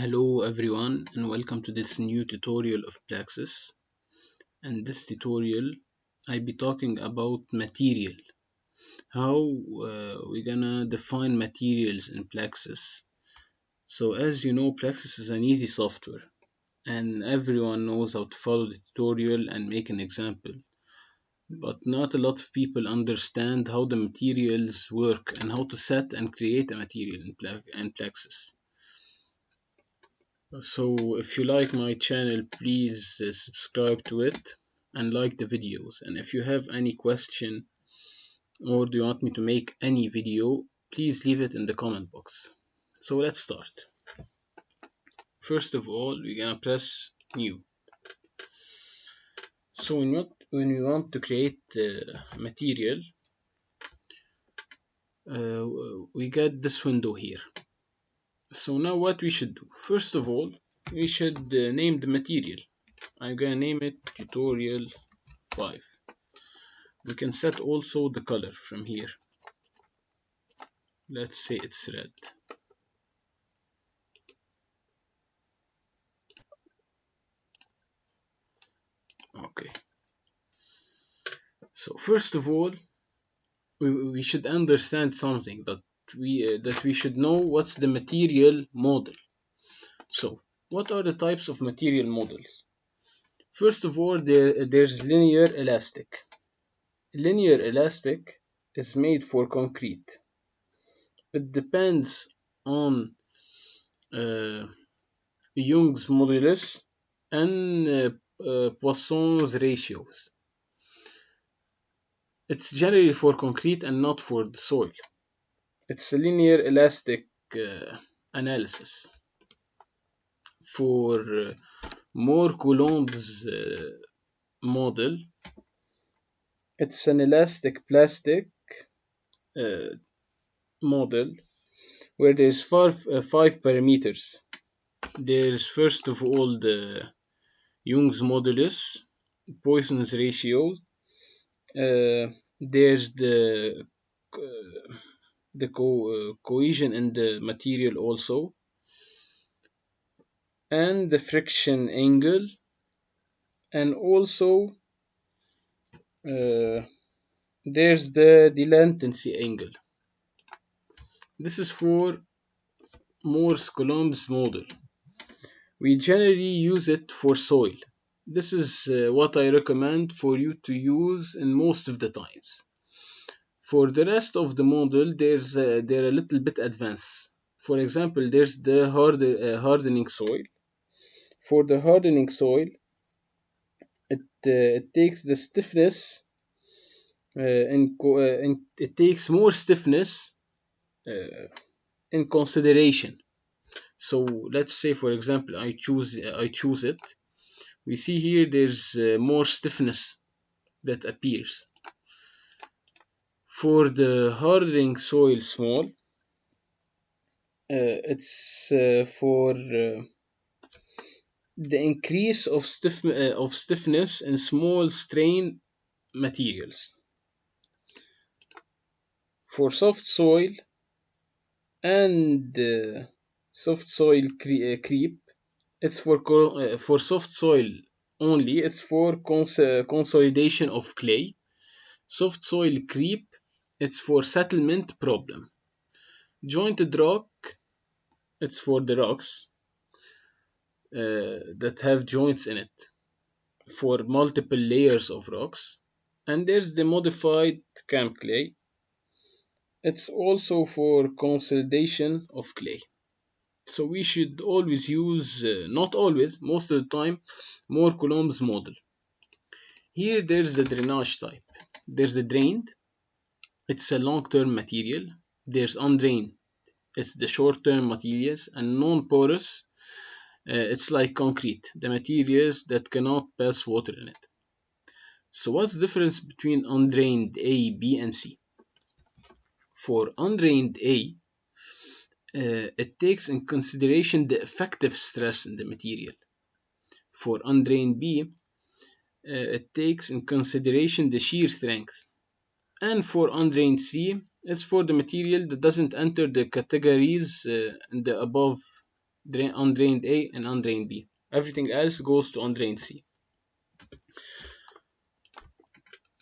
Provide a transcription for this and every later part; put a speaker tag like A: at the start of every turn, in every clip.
A: Hello everyone and welcome to this new tutorial of Plaxis. And this tutorial I be talking about material. How we're gonna define materials in Plaxis. So as you know, Plaxis is an easy software and everyone knows how to follow the tutorial and make an example. But not a lot of people understand how the materials work and how to set and create a material in Plaxis. So if you like my channel, please subscribe to it and like the videos. And if you have any question or do you want me to make any video, please leave it in the comment box. So let's start. First of all, we're gonna press new. So when we want to create material, we get this window here. So now what we should do? First of all, we should name the material. I'm gonna name it tutorial 5. We can set also the color from here. Let's say it's red. Okay. So first of all, we should understand something that we should know what's the material model. So what are the types of material models? First of all, there's linear elastic. Linear elastic is made for concrete. It depends on Young's modulus and Poisson's ratios. It's generally for concrete and not for the soil. It's a linear elastic analysis. For more Coulomb's model, it's an elastic plastic model where there's five parameters. There's first of all the Young's modulus, Poisson's ratio. There's the cohesion in the material also, and the friction angle, and also there's the latency angle. This is for Morse-Coulomb's model. We generally use it for soil. This is what I recommend for you to use in most of the times. For the rest of the model, they're a little bit advanced. For example, there's the hardening soil. For the hardening soil, it takes the stiffness it takes more stiffness in consideration. So let's say, for example, I choose it. We see here there's more stiffness that appears. For the hardening soil small, it's for the increase of stiffness in small strain materials. For soft soil and soft soil creep, it's for soft soil only. It's for consolidation of clay. Soft soil creep, it's for settlement problem. Jointed rock, it's for the rocks that have joints in it, for multiple layers of rocks. And there's the modified camp clay. It's also for consolidation of clay. So we should always use, not always, most of the time, more Coulomb's model. Here there's the drainage type. There's a drained, it's a long-term material. There's undrained, it's the short-term materials. And non-porous, it's like concrete, the materials that cannot pass water in it. So what's the difference between undrained A, B, and C? For undrained A, it takes in consideration the effective stress in the material. For undrained B, it takes in consideration the shear strength. And for undrained C, it's for the material that doesn't enter the categories in the above undrained A and undrained B. Everything else goes to undrained C.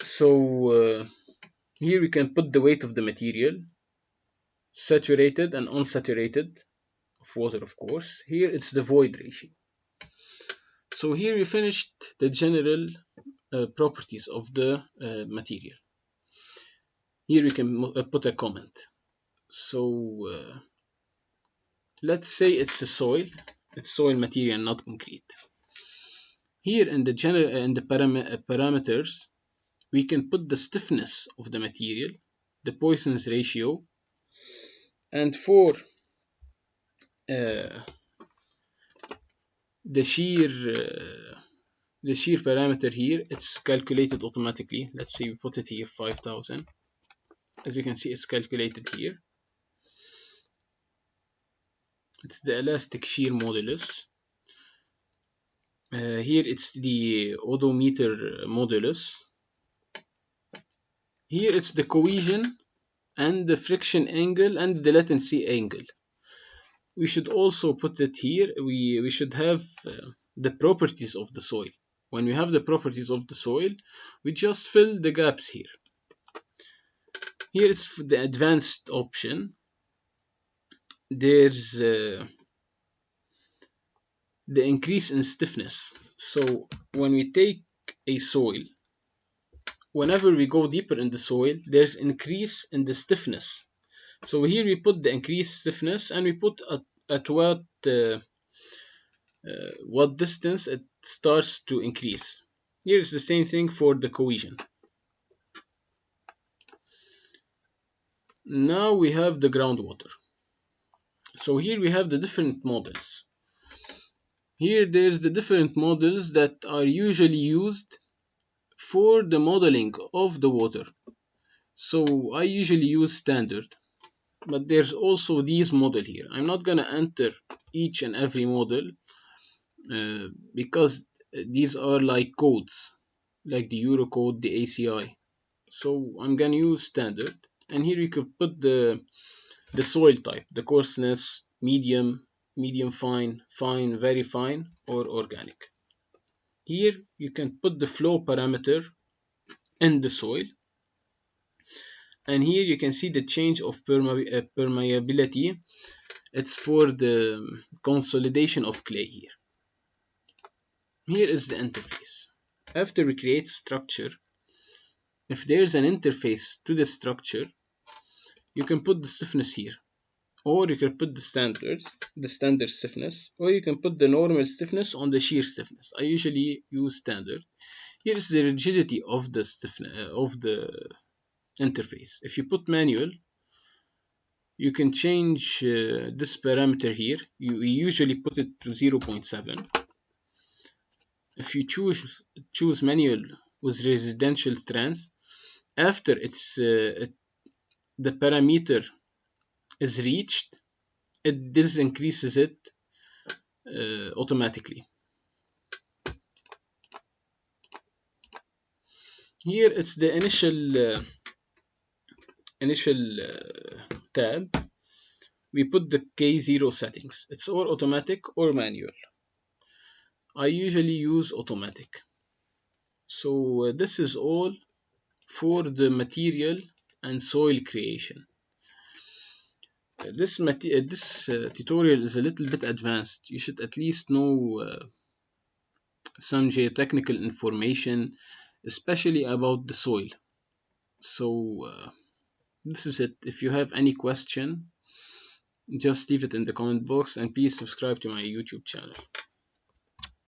A: So here we can put the weight of the material, saturated and unsaturated, of water of course. Here it's the void ratio. So here we finished the general properties of the material. Here we can put a comment. So let's say it's a soil. It's soil material, not concrete. Here in the parameters, we can put the stiffness of the material, the Poisson's ratio, and for the shear parameter here, it's calculated automatically. Let's say we put it here 5000. As you can see, it's calculated here. It's the elastic shear modulus. Here it's the odometer modulus. Here it's the cohesion and the friction angle and the latency angle. We should also put it here. We should have the properties of the soil. When we have the properties of the soil, we just fill the gaps here. Here is the advanced option. There's the increase in stiffness. So when we take a soil, whenever we go deeper in the soil, there's increase in the stiffness. So here we put the increased stiffness and we put at what distance it starts to increase. Here is the same thing for the cohesion. Now we have the groundwater. So here we have the different models. Here there's the different models that are usually used for the modeling of the water. So I usually use standard, but there's also these model here. I'm not gonna enter each and every model because these are like codes, like the Euro code, the ACI. So I'm gonna use standard, and here you could put the soil type, the coarseness, medium, medium fine, fine, very fine, or organic. Here you can put the flow parameter in the soil, and here you can see the change of permeability. It's for the consolidation of clay here. Here is the interface. After we create structure, if there's an interface to the structure, you can put the stiffness here, or you can put the standard stiffness, or you can put the normal stiffness on the shear stiffness. I usually use standard. Here is the rigidity of the stiffness of the interface. If you put manual, you can change this parameter here. You usually put it to 0.7. If you choose manual with residential trans, after the parameter is reached, this increases it automatically. Here it's the initial tab. We put the K0 settings. It's or automatic or manual. I usually use automatic. So this is all for the material and soil creation. This tutorial is a little bit advanced. You should at least know some geotechnical information, especially about the soil. So this is it. If you have any question, just leave it in the comment box, and please subscribe to my YouTube channel.